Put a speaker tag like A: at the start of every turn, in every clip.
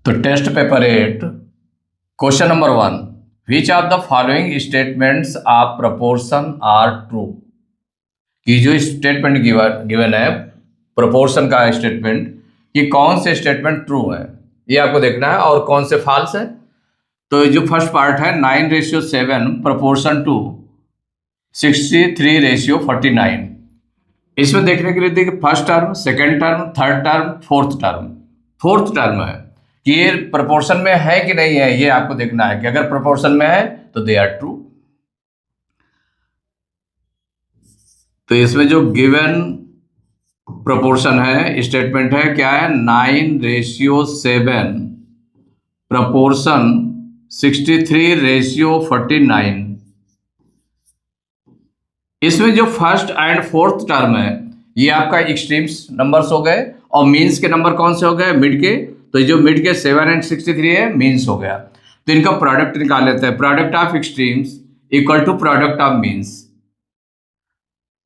A: तो test paper 8 question number 1, which of the following statements of proportion are true. कि जो statement given है proportion का statement, कि कौन से स्टेटमेंट ट्रू है ये आपको देखना है और कौन से फॉल्स है। तो जो फर्स्ट पार्ट है 9:7 प्रोपोर्शन टू 63:49, इसमें देखने के लिए देखिए first term, second term, third term, fourth term है कि ये प्रोपोर्शन में है कि नहीं है, ये आपको देखना है कि अगर प्रोपोर्शन में है तो दे आर ट्रू। तो इसमें जो गिवन प्रोपोर्शन है, स्टेटमेंट है क्या है, 9:7 प्रोपोर्शन 63:49। इसमें जो फर्स्ट एंड फोर्थ टर्म है ये आपका एक्सट्रीम्स नंबर्स हो गए और मीन्स के नंबर कौन से हो गए, मिड के। तो जो मिड के 7 एंड 63 है मीन्स हो गया। तो इनका प्रोडक्ट निकाल लेते हैं, product of extremes equal to product of means.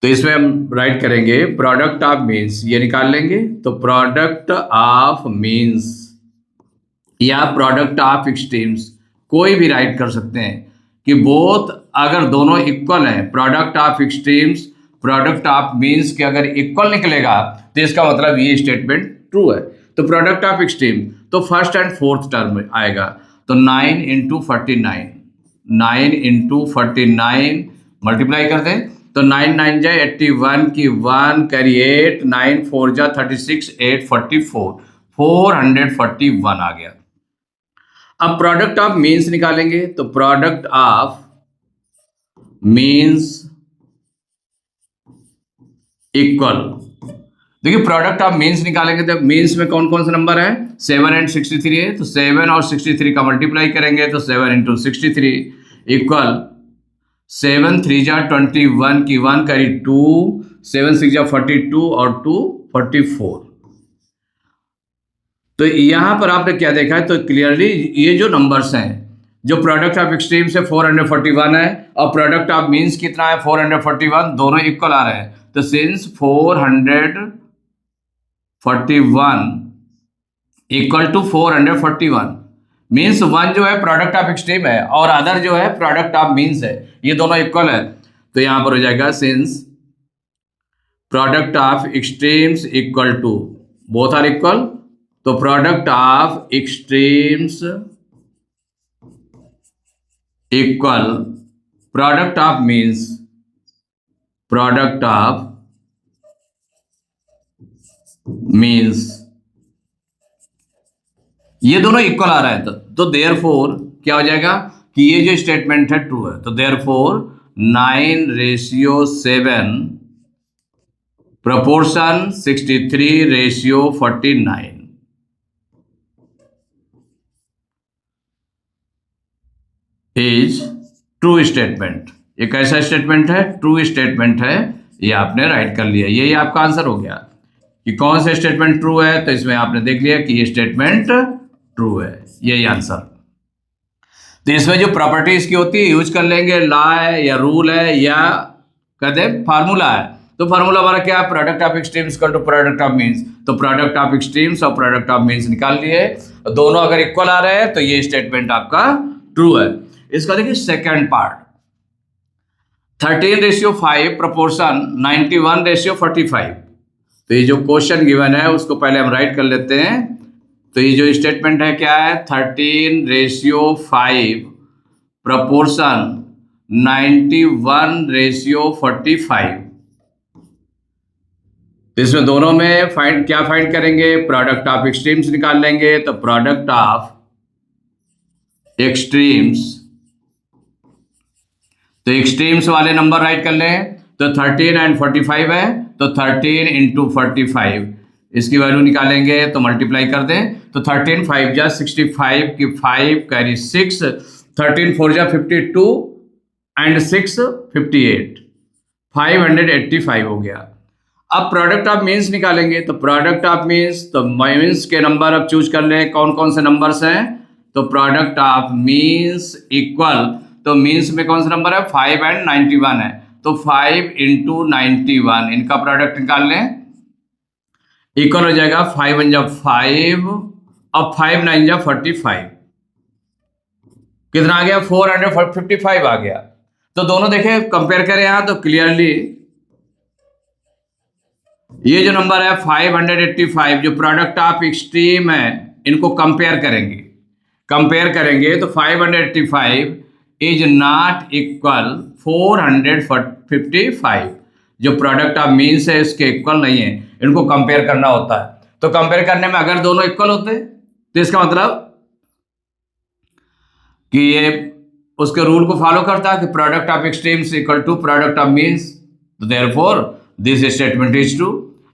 A: तो इसमें हम राइट करेंगे प्रोडक्ट ऑफ मीन्स, ये निकाल लेंगे। तो प्रोडक्ट ऑफ मीन्स या प्रोडक्ट ऑफ एक्सट्रीम्स कोई भी राइट कर सकते हैं कि बोथ अगर दोनों इक्वल हैं, product of extremes product of means के अगर इक्वल निकलेगा तो इसका मतलब ये स्टेटमेंट ट्रू है। तो प्रोडक्ट ऑफ एक्सट्रीम तो फर्स्ट एंड फोर्थ टर्म आएगा। तो 9 × 49, 9 × 49 मल्टीप्लाई कर दें तो 9 9 जा 81 की 1 कैरी 8, 9 4 जा 36, 8 44, 441 आ गया। अब प्रोडक्ट ऑफ मीन्स निकालेंगे तो प्रोडक्ट ऑफ मीन्स इक्वल, देखिए प्रोडक्ट ऑफ मीन्स निकालेंगे तो मीन्स में कौन कौन से नंबर है, 7 एंड 63 है। तो 7 और 63 का मल्टीप्लाई करेंगे तो 7 × 63 इक्वल 7 3 जा 21 की 1 करी 2, 7 6 जा 42 और 2 44। तो यहां पर आपने क्या देखा है, तो क्लियरली ये जो नंबर्स हैं, जो प्रोडक्ट ऑफ एक्सट्रीम से 441 है और प्रोडक्ट ऑफ मीन्स कितना है 441, दोनों इक्वल आ रहे हैं। तो since 441 equal to 441 means one जो है प्रोडक्ट ऑफ एक्सट्रीम है और अदर जो है प्रोडक्ट ऑफ मीन्स है, ये दोनों इक्वल है। तो यहां पर हो जाएगा since product of extremes equal to, both are equal, तो product of extremes equal product of means, product of means, ये दोनों इक्वल आ रहा है। तो देयरफॉर क्या हो जाएगा कि ये जो स्टेटमेंट है ट्रू है। तो therefore 9:7 proportion 63:49 is true statement. ये कैसा स्टेटमेंट है, ट्रू स्टेटमेंट है, ये आपने राइट कर लिया। यही आपका आंसर हो गया कि कौन सा स्टेटमेंट ट्रू है। तो इसमें आपने देख लिया कि ये स्टेटमेंट ट्रू है, यही आंसर। तो इसमें जो प्रॉपर्टी इसकी होती है यूज कर लेंगे, लॉ है या रूल है या कहते हैं फार्मूला है। तो फार्मूला हमारा क्या है, product of extremes equal to product of means. तो प्रोडक्ट ऑफ एक्सट्रीम्स और प्रोडक्ट ऑफ मीन्स निकाल लिए, दोनों अगर इक्वल आ रहे हैं तो ये स्टेटमेंट आपका ट्रू है। इसका देखिए सेकेंड पार्ट 13:5 प्रोपोर्शन 91:45। तो ये जो क्वेश्चन गिवन है उसको पहले हम राइट कर लेते हैं। तो ये जो स्टेटमेंट है क्या है, 13:5 प्रोपोर्शन 91:45। तो इसमें दोनों में क्या फाइंड करेंगे, प्रोडक्ट ऑफ एक्सट्रीम्स निकाल लेंगे। तो प्रोडक्ट ऑफ एक्सट्रीम्स, तो एक्सट्रीम्स वाले नंबर राइट कर लें। तो 13 एंड 45 है, तो 13 × 45 इसकी वैल्यू निकालेंगे तो मल्टीप्लाई कर दें। तो 13 5 जा 65 की 5 कैरी 6, 13 4 जा 52 एंड 6 58, 585 हो गया। अब प्रोडक्ट ऑफ मीन्स निकालेंगे। तो प्रोडक्ट ऑफ मीन्स, तो मीन्स के नंबर अब चूज कर लें कौन कौन से नंबर्स हैं। तो प्रोडक्ट ऑफ मीन्स इक्वल, तो मीन्स में कौन सा नंबर है 5 एंड 91 है। तो 5 × 91 इनका प्रोडक्ट निकाल लें, इक्वल हो जाएगा 5 × 5 अब 5 9 जा 45, कितना आ गया 455 आ गया। तो दोनों देखें कंपेयर करें यहां तो क्लियरली ये जो नंबर है 585 जो प्रोडक्ट ऑफ एक्सट्रीम है, इनको कंपेयर करेंगे तो 585 इज नॉट इक्वल 455 जो प्रोडक्ट ऑफ मीन्स है इसके इक्वल नहीं है, इनको कंपेयर करना होता है। तो कंपेयर करने में अगर दोनों इक्वल होते तो इसका मतलब कि ये उसके रूल को फॉलो करता है कि product of extremes equal to product of means, तो therefore this statement is true.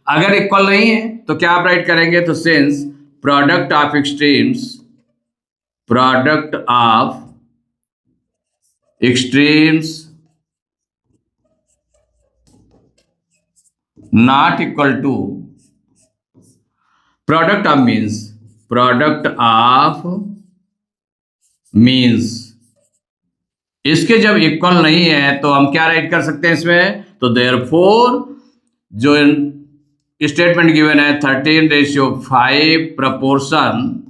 A: अगर इक्वल नहीं है तो क्या आप राइट करेंगे, तो since product of extremes not equal to product of means, इसके जब इक्वल नहीं है तो हम क्या राइट कर सकते हैं इसमें, तो देयरफॉर जो स्टेटमेंट गिवन है 13:5 proportion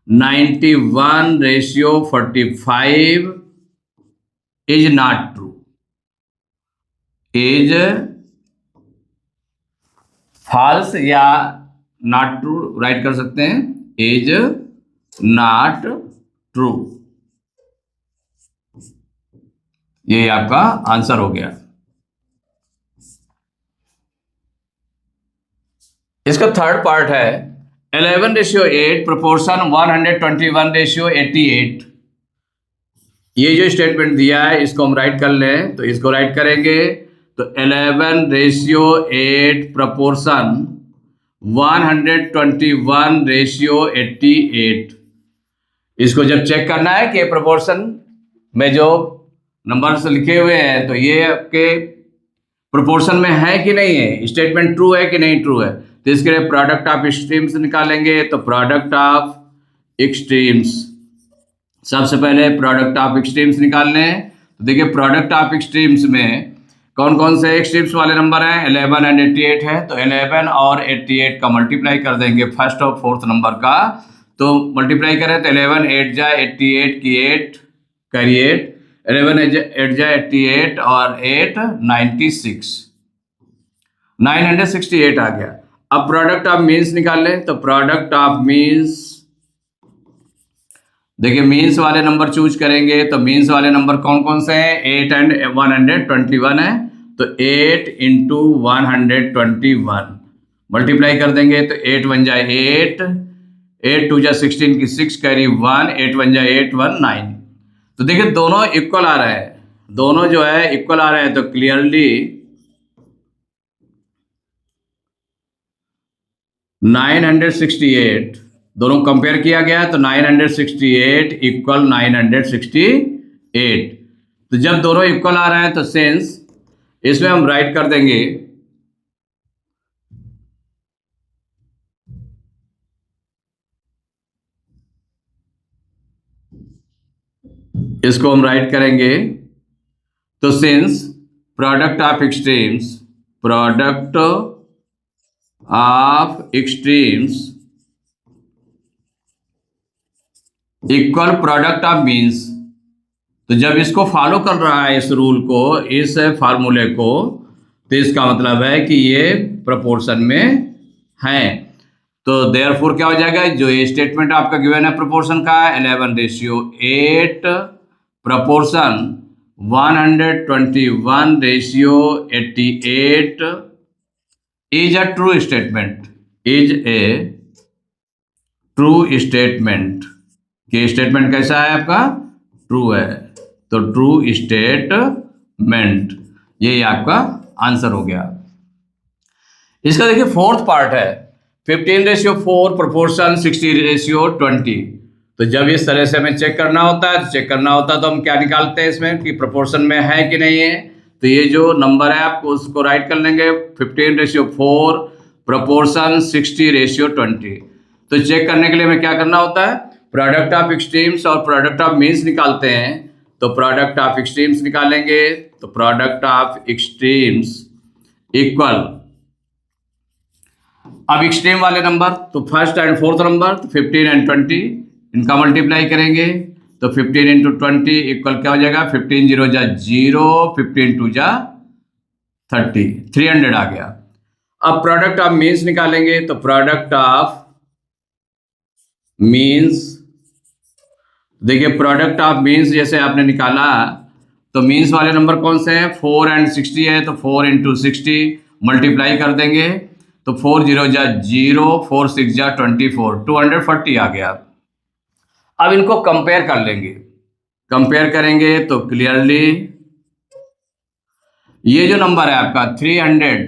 A: 91:45 is not true, is false या नॉट ट्रू राइट कर सकते हैं, इज नॉट ट्रू। ये आपका आंसर हो गया। इसका थर्ड पार्ट है 11:8 प्रोपोर्शन 121:88। ये जो स्टेटमेंट दिया है इसको हम राइट कर लें, तो इसको राइट करेंगे तो 11:8 प्रोपोर्शन 121:88। इसको जब चेक करना है कि प्रोपोर्शन में जो नंबर्स लिखे हुए हैं तो ये आपके प्रोपोर्शन में है कि नहीं है, स्टेटमेंट ट्रू है कि नहीं ट्रू है, तो इसके लिए प्रोडक्ट ऑफ एक्सट्रीम्स निकालेंगे। तो प्रोडक्ट ऑफ एक्सट्रीम्स, सबसे पहले प्रोडक्ट ऑफ एक्सट्रीम्स निकालने हैं। तो देखिए प्रोडक्ट ऑफ एक्सट्रीम्स में कौन कौन से एक्सट्रीम्स वाले नंबर हैं, 11 और 88 है, तो 11 और 88 का मल्टीप्लाई कर देंगे फर्स्ट और फोर्थ नंबर का। तो मल्टीप्लाई करें तो 11 8 जा 88 की 8 कैरी 8, 11 8 जा 88 और 8 96, 968 आ गया। अब प्रोडक्ट ऑफ मीन्स निकाल लें, तो प्रोडक्ट ऑफ मीन्स देखिए मीन्स वाले नंबर चूज करेंगे, तो मीन्स वाले नंबर कौन कौन से हैं, 8 and 121 है, तो 8 into 121 मल्टीप्लाई कर देंगे तो 8 1 जा 8, 8 2 जा 16 की 6 कैरी 1, 8 1 जा 8 1 9। तो देखिए दोनों इक्वल आ रहे हैं, दोनों जो है इक्वल आ रहे हैं, तो क्लियरली 968 दोनों कंपेयर किया गया तो 968 इक्वल 968। तो जब दोनों इक्वल आ रहे हैं तो सेंस इसमें हम राइट कर देंगे इसको हम राइट करेंगे तो since product of extremes equal product of means, तो जब इसको फॉलो कर रहा है इस रूल को, इस फार्मूले को, तो इसका मतलब है कि ये प्रोपोर्शन में है। तो देयरफॉर क्या हो जाएगा, जो ये स्टेटमेंट आपका गिवन है प्रोपोर्शन का 11:8 proportion 121:88 is a true statement, is a true statement. कि स्टेटमेंट कैसा है आपका, ट्रू है, तो ट्रू स्टेटमेंट, ये आपका आंसर हो गया। इसका देखिए फोर्थ पार्ट है 15:4 प्रोपोर्शन 60:20। तो जब इस तरह से हमें चेक करना होता है तो हम क्या निकालते हैं इसमें कि प्रोपोर्शन में है कि नहीं है। तो ये जो नंबर है आपको उसको राइट कर लेंगे 15:4 प्रोपोर्शन 60:20। तो चेक करने के लिए हमें क्या करना होता है, प्रोडक्ट ऑफ एक्सट्रीम्स और प्रोडक्ट ऑफ मीन्स निकालते हैं। तो प्रोडक्ट ऑफ एक्सट्रीम्स निकालेंगे तो प्रोडक्ट ऑफ एक्सट्रीम्स इक्वल अब एक्सट्रीम वाले नंबर, तो फर्स्ट एंड फोर्थ नंबर, तो 15 एंड 20 इनका मल्टीप्लाई करेंगे, तो 15 इंटू 20 इक्वल क्या हो जाएगा, 15 जीरो जा 0, 15 टू जा 30, 300 आ गया। अब प्रोडक्ट ऑफ मीन्स निकालेंगे, तो प्रोडक्ट ऑफ मीन्स, देखिए प्रोडक्ट ऑफ मीन्स जैसे आपने निकाला, तो मीन्स वाले नंबर कौन से हैं, 4 एंड 60 है, तो 4 इंटू 60 मल्टीप्लाई कर देंगे, तो 4 जीरो जा 0, 4 6 जा 24, 240 आ गया। अब इनको कंपेयर कर लेंगे, कंपेयर करेंगे तो क्लियरली ये जो नंबर है आपका 300,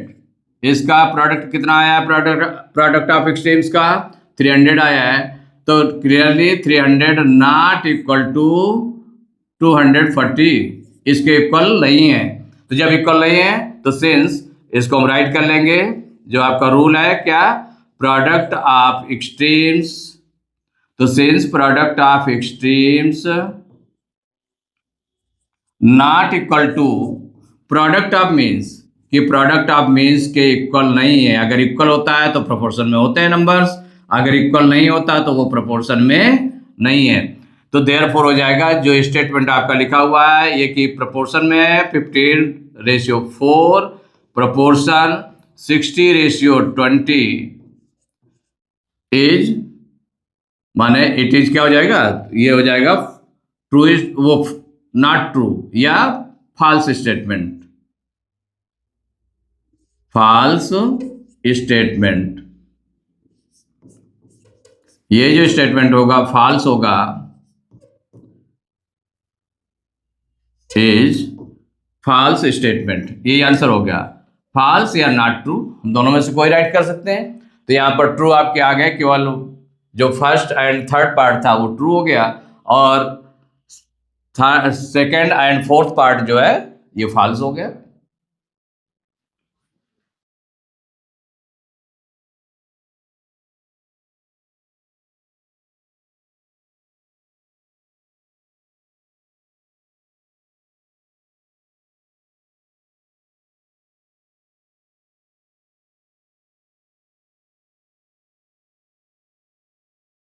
A: इसका प्रोडक्ट कितना आया है, प्रोडक्ट ऑफ एक्सट्रीम्स का 300 आया है, तो क्लियरली 300 नॉट इक्वल टू 240, इसके इक्वल नहीं है। तो जब इक्वल नहीं है तो सिंस इसको हम राइट कर लेंगे, जो आपका रूल है क्या, प्रोडक्ट ऑफ एक्सट्रीम्स, तो since product of extremes not equal to product of means, कि प्रोडक्ट ऑफ मीन्स के इक्वल नहीं है। अगर इक्वल होता है तो प्रोपोर्शन में होते हैं नंबर्स, अगर इक्वल नहीं होता तो वो प्रोपोर्शन में नहीं है। तो देयरफॉर हो जाएगा जो स्टेटमेंट आपका लिखा हुआ है ये कि प्रोपोर्शन में है 15:4, प्रोपोर्शन 60:20 इज, माने इट इज क्या हो जाएगा, ये हो जाएगा ट्रू इज, वो नॉट ट्रू या फॉल्स स्टेटमेंट, फॉल्स स्टेटमेंट। ये जो स्टेटमेंट होगा फॉल्स होगा, इज फॉल्स स्टेटमेंट, ये आंसर हो गया। फॉल्स या नॉट ट्रू, हम दोनों में से कोई राइट कर सकते हैं। तो यहाँ पर ट्रू आपके आ गए, केवल जो फर्स्ट एंड थर्ड पार्ट था वो ट्रू हो गया, और सेकंड एंड फोर्थ पार्ट जो है ये फॉल्स हो गया।